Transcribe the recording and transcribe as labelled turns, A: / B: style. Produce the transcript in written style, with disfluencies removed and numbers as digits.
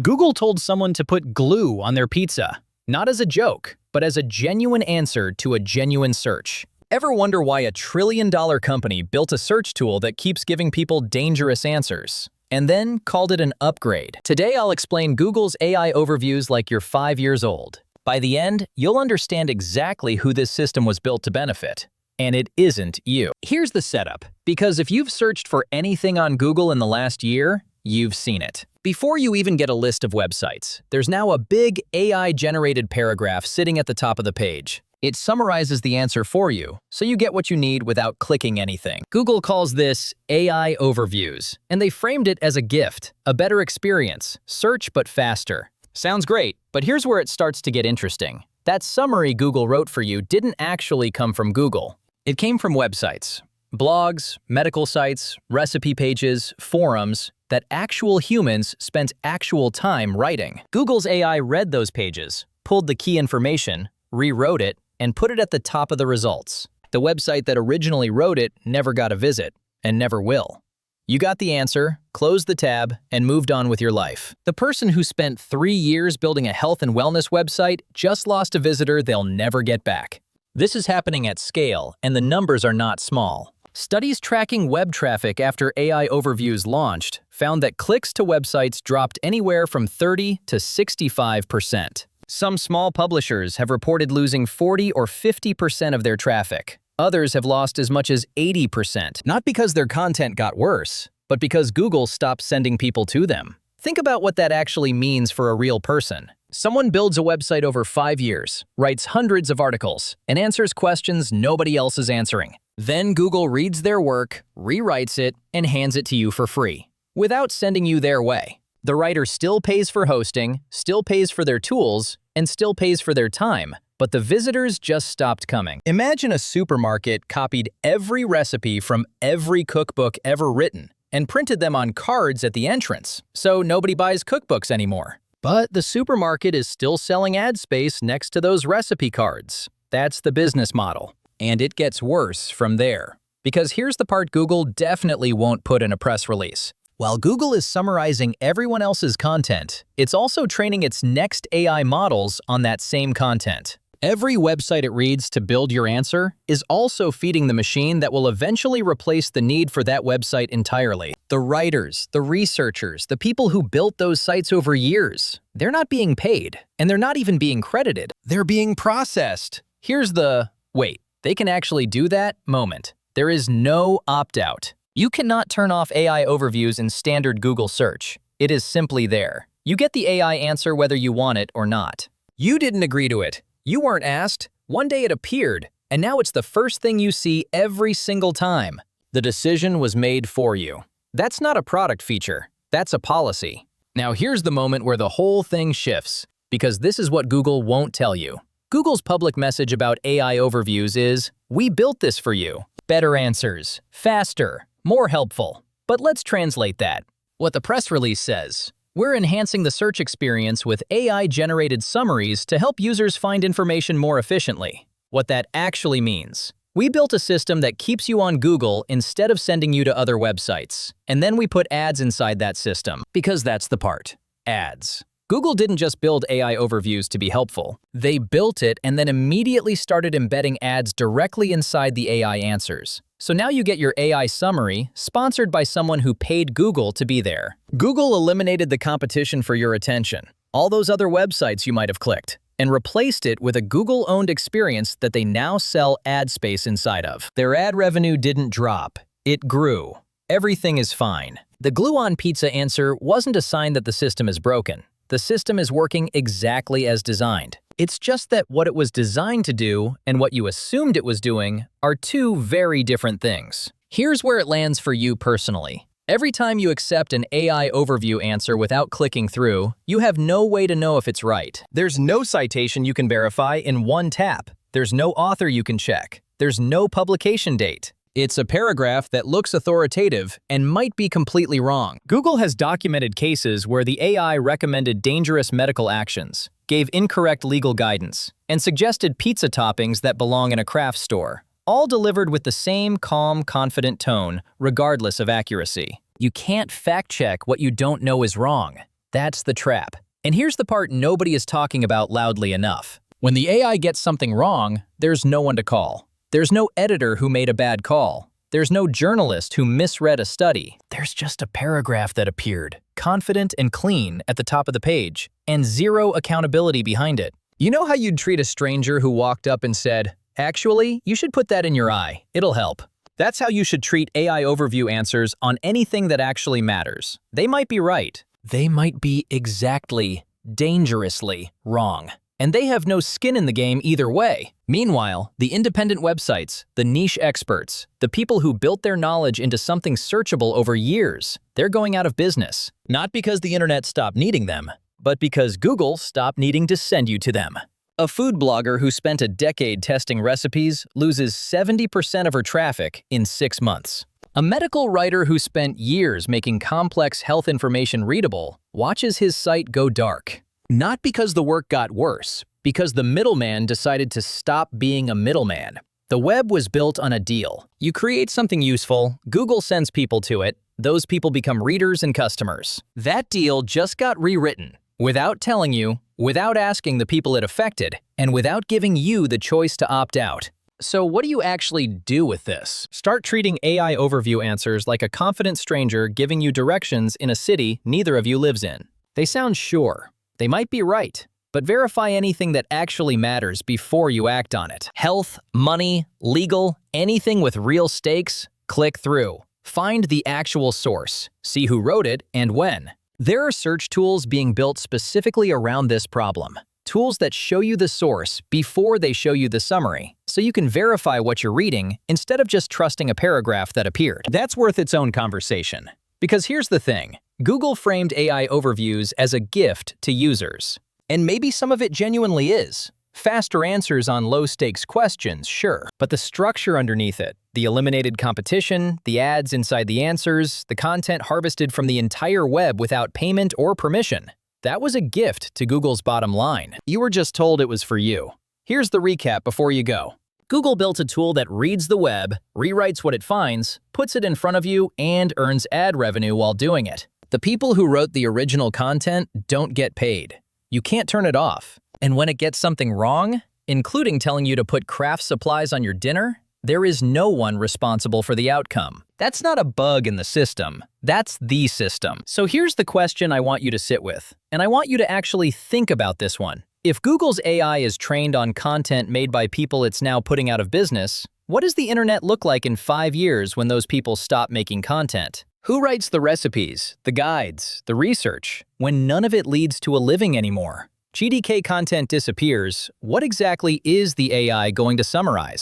A: Google told someone to put glue on their pizza, not as a joke, but as a genuine answer to a genuine search. Ever wonder why a trillion-dollar company built a search tool that keeps giving people dangerous answers, and then called it an upgrade? Today I'll explain Google's AI overviews like you're 5 years old. By the end, you'll understand exactly who this system was built to benefit. And it isn't you. Here's the setup, because if you've searched for anything on Google in the last year, you've seen it. Before you even get a list of websites, there's now a big AI-generated paragraph sitting at the top of the page. It summarizes the answer for you, so you get what you need without clicking anything. Google calls this AI overviews, and they framed it as a gift, a better experience, search but faster. Sounds great, but here's where it starts to get interesting. That summary Google wrote for you didn't actually come from Google. It came from websites, blogs, medical sites, recipe pages, forums that actual humans spent actual time writing. Google's AI read those pages, pulled the key information, rewrote it, and put it at the top of the results. The website that originally wrote it never got a visit, and never will. You got the answer, closed the tab, and moved on with your life. The person who spent 3 years building a health and wellness website just lost a visitor they'll never get back. This is happening at scale, and the numbers are not small. Studies tracking web traffic after AI overviews launched found that clicks to websites dropped anywhere from 30 to 65%. Some small publishers have reported losing 40 or 50% of their traffic. Others have lost as much as 80%, not because their content got worse, but because Google stopped sending people to them. Think about what that actually means for a real person. Someone builds a website over 5 years, writes hundreds of articles, and answers questions nobody else is answering. Then Google reads their work, rewrites it, and hands it to you for free, without sending you their way. The writer still pays for hosting, still pays for their tools, and still pays for their time, but the visitors just stopped coming. Imagine a supermarket copied every recipe from every cookbook ever written and printed them on cards at the entrance, so nobody buys cookbooks anymore. But the supermarket is still selling ad space next to those recipe cards. That's the business model. And it gets worse from there. Because here's the part Google definitely won't put in a press release. While Google is summarizing everyone else's content, it's also training its next AI models on that same content. Every website it reads to build your answer is also feeding the machine that will eventually replace the need for that website entirely. The writers, the researchers, the people who built those sites over years, they're not being paid, and they're not even being credited. They're being processed. Here's the, wait, they can actually do that moment. There is no opt-out. You cannot turn off AI overviews in standard Google search. It is simply there. You get the AI answer whether you want it or not. You didn't agree to it. You weren't asked. One day it appeared, and now it's the first thing you see every single time. The decision was made for you. That's not a product feature. That's a policy. Now here's the moment where the whole thing shifts, because this is what Google won't tell you. Google's public message about AI overviews is, we built this for you. Better answers, faster, more helpful. But let's translate that. What the press release says, we're enhancing the search experience with AI-generated summaries to help users find information more efficiently. What that actually means, we built a system that keeps you on Google instead of sending you to other websites. And then we put ads inside that system, because that's the part, ads. Google didn't just build AI overviews to be helpful. They built it and then immediately started embedding ads directly inside the AI answers. So now you get your AI summary sponsored by someone who paid Google to be there. Google eliminated the competition for your attention, all those other websites you might have clicked, and replaced it with a Google-owned experience that they now sell ad space inside of. Their ad revenue didn't drop, it grew. Everything is fine. The glue on pizza answer wasn't a sign that the system is broken. The system is working exactly as designed. It's just that what it was designed to do and what you assumed it was doing are two very different things. Here's where it lands for you personally. Every time you accept an AI overview answer without clicking through, you have no way to know if it's right. There's no citation you can verify in one tap. There's no author you can check. There's no publication date. It's a paragraph that looks authoritative and might be completely wrong. Google has documented cases where the AI recommended dangerous medical actions, gave incorrect legal guidance, and suggested pizza toppings that belong in a craft store, all delivered with the same calm, confident tone, regardless of accuracy. You can't fact-check what you don't know is wrong. That's the trap. And here's the part nobody is talking about loudly enough. When the AI gets something wrong, there's no one to call. There's no editor who made a bad call. There's no journalist who misread a study. There's just a paragraph that appeared, confident and clean at the top of the page, and zero accountability behind it. You know how you'd treat a stranger who walked up and said, "Actually, you should put that in your eye. It'll help." That's how you should treat AI overview answers on anything that actually matters. They might be right. They might be exactly, dangerously wrong. And they have no skin in the game either way. Meanwhile, the independent websites, the niche experts, the people who built their knowledge into something searchable over years, they're going out of business. Not because the internet stopped needing them, but because Google stopped needing to send you to them. A food blogger who spent a decade testing recipes loses 70% of her traffic in 6 months. A medical writer who spent years making complex health information readable watches his site go dark. Not because the work got worse, because the middleman decided to stop being a middleman. The web was built on a deal. You create something useful, Google sends people to it, those people become readers and customers. That deal just got rewritten, without telling you, without asking the people it affected, and without giving you the choice to opt out. So what do you actually do with this? Start treating AI overview answers like a confident stranger giving you directions in a city neither of you lives in. They sound sure. They might be right, but verify anything that actually matters before you act on it. Health, money, legal, anything with real stakes, click through. Find the actual source, see who wrote it and when. There are search tools being built specifically around this problem. Tools that show you the source before they show you the summary, so you can verify what you're reading instead of just trusting a paragraph that appeared. That's worth its own conversation. Because here's the thing. Google framed AI overviews as a gift to users. And maybe some of it genuinely is. Faster answers on low-stakes questions, sure. But the structure underneath it, the eliminated competition, the ads inside the answers, the content harvested from the entire web without payment or permission, that was a gift to Google's bottom line. You were just told it was for you. Here's the recap before you go. Google built a tool that reads the web, rewrites what it finds, puts it in front of you, and earns ad revenue while doing it. The people who wrote the original content don't get paid. You can't turn it off. And when it gets something wrong, including telling you to put craft supplies on your dinner, there is no one responsible for the outcome. That's not a bug in the system. That's the system. So here's the question I want you to sit with, and I want you to actually think about this one. If Google's AI is trained on content made by people it's now putting out of business, what does the internet look like in 5 years when those people stop making content? Who writes the recipes, the guides, the research, when none of it leads to a living anymore? GDK content disappears. What exactly is the AI going to summarize?